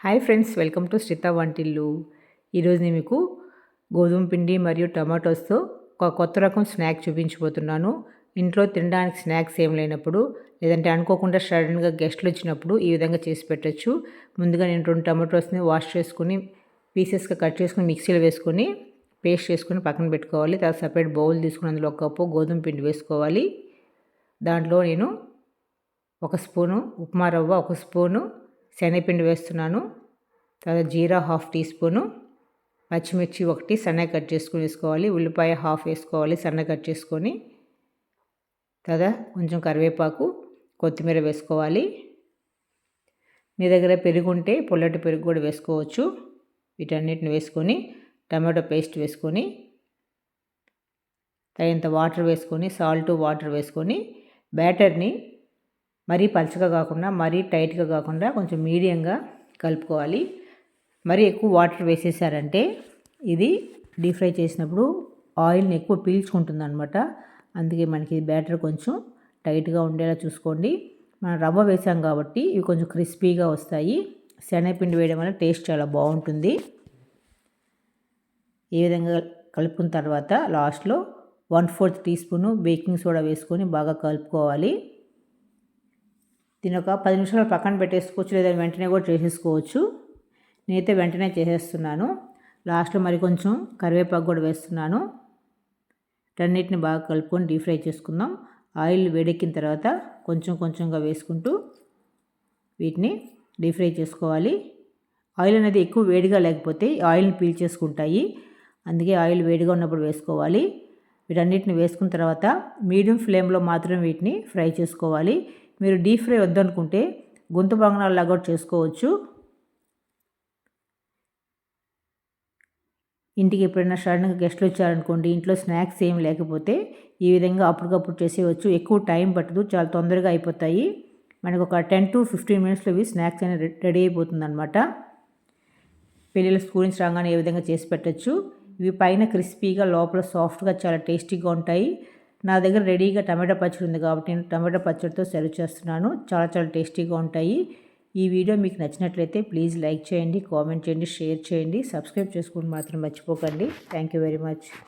Hi friends, welcome to Shritha Vantillu. ఈరోజు నేను మీకు గోధుమ పిండి మరియు టమాటోస్తో ఒక కొత్త రకం స్నాక్ చూపించబోతున్నాను. ఇంట్లో తినడానికి స్నాక్స్ ఏం లేనప్పుడు, లేదంటే అనుకోకుండా సడన్గా గెస్ట్లు వచ్చినప్పుడు ఈ విధంగా చేసి పెట్టచ్చు. ముందుగా నేను 2 టమాటోస్ని వాష్ చేసుకుని పీసెస్గా కట్ చేసుకుని మిక్సీలో వేసుకొని పేస్ట్ చేసుకుని పక్కన పెట్టుకోవాలి. తర్వాత సపరేట్ బౌల్ తీసుకుని అందులో 1 కప్పు గోధుమ పిండి వేసుకోవాలి. దాంట్లో నేను 1 స్పూను ఉప్మా రవ్వ, 1 స్పూను శనగపిండి వేస్తున్నాను. తర్వాత జీరా 1/2 టీ స్పూను, పచ్చిమిర్చి 1 సన్నగా కట్ చేసుకుని వేసుకోవాలి. ఉల్లిపాయ 1/2 వేసుకోవాలి సన్నగా కట్ చేసుకొని. తర్వాత కొంచెం కరివేపాకు, కొత్తిమీర వేసుకోవాలి. మీ దగ్గర పెరుగు ఉంటే పొల్లటి పెరుగు కూడా వేసుకోవచ్చు. వీటన్నిటిని వేసుకొని టమాటో పేస్ట్ వేసుకొని తగినంత వాటర్ వేసుకొని వాటర్ వేసుకొని బ్యాటర్ని మరీ పలుచగా కాకుండా మరీ టైట్గా కాకుండా కొంచెం మీడియంగా కలుపుకోవాలి. మరీ ఎక్కువ వాటర్ వేసేసారంటే ఇది డీప్ ఫ్రై చేసినప్పుడు ఆయిల్ని ఎక్కువ పీల్చుకుంటుంది అనమాట. అందుకే మనకి బ్యాటర్ కొంచెం టైట్గా ఉండేలా చూసుకోండి. మనం రవ్వ వేసాం కాబట్టి ఇవి కొంచెం క్రిస్పీగా వస్తాయి. శనగపిండి వేయడం వల్ల టేస్ట్ చాలా బాగుంటుంది. ఈ విధంగా కలుపుకున్న తర్వాత లాస్ట్లో 1/4 టీ స్పూను బేకింగ్ సోడా వేసుకొని బాగా కలుపుకోవాలి. దీని ఒక 10 నిమిషాలు పక్కన పెట్టేసుకోవచ్చు, లేదా వెంటనే కూడా చేసేసుకోవచ్చు. నేనైతే వెంటనే చేసేస్తున్నాను. లాస్ట్లో మరి కొంచెం కరివేపాకు కూడా వేస్తున్నాను. రెండింటిని బాగా కలుపుకొని డీప్ ఫ్రై చేసుకుందాం. ఆయిల్ వేడెక్కిన తర్వాత కొంచెం కొంచెంగా వేసుకుంటూ వీటిని డీప్ ఫ్రై చేసుకోవాలి. ఆయిల్ అనేది ఎక్కువ వేడిగా లేకపోతే ఆయిల్ని పీల్చేసుకుంటాయి. అందుకే ఆయిల్ వేడిగా ఉన్నప్పుడు వేసుకోవాలి. వీటన్నిటిని వేసుకున్న తర్వాత మీడియం ఫ్లేమ్లో మాత్రం వీటిని ఫ్రై చేసుకోవాలి. మీరు డీప్ ఫ్రై వద్దనుకుంటే గుంత పొంగనాల్లాగా కూడా చేసుకోవచ్చు. ఇంటికి ఎప్పుడైనా సడన్గా గెస్ట్లు వచ్చారనుకోండి, ఇంట్లో స్నాక్స్ ఏం లేకపోతే ఈ విధంగా అప్పటికప్పుడు చేసేయచ్చు. ఎక్కువ టైం పట్టదు, చాలా తొందరగా అయిపోతాయి. మనకు ఒక 10 to 15 మినిట్స్లో ఇవి స్నాక్స్ అనేది రెడీ అయిపోతుంది అనమాట. పిల్లలు స్కూల్ నుంచి రాగానే ఏ విధంగా చేసి పెట్టచ్చు. ఇవి పైన క్రిస్పీగా లోపల సాఫ్ట్గా చాలా టేస్టీగా ఉంటాయి. నా దగ్గర రెడీగా టమాటా పచ్చడి ఉంది కాబట్టి నేను టమాటా పచ్చడితో సర్వ్ చేస్తున్నాను. చాలా చాలా టేస్టీగా ఉంటాయి. ఈ వీడియో మీకు నచ్చినట్లయితే ప్లీజ్ లైక్ చేయండి, కామెంట్ చేయండి, షేర్ చేయండి, సబ్స్క్రైబ్ చేసుకోవడం మాత్రం మర్చిపోకండి. Thank you very much.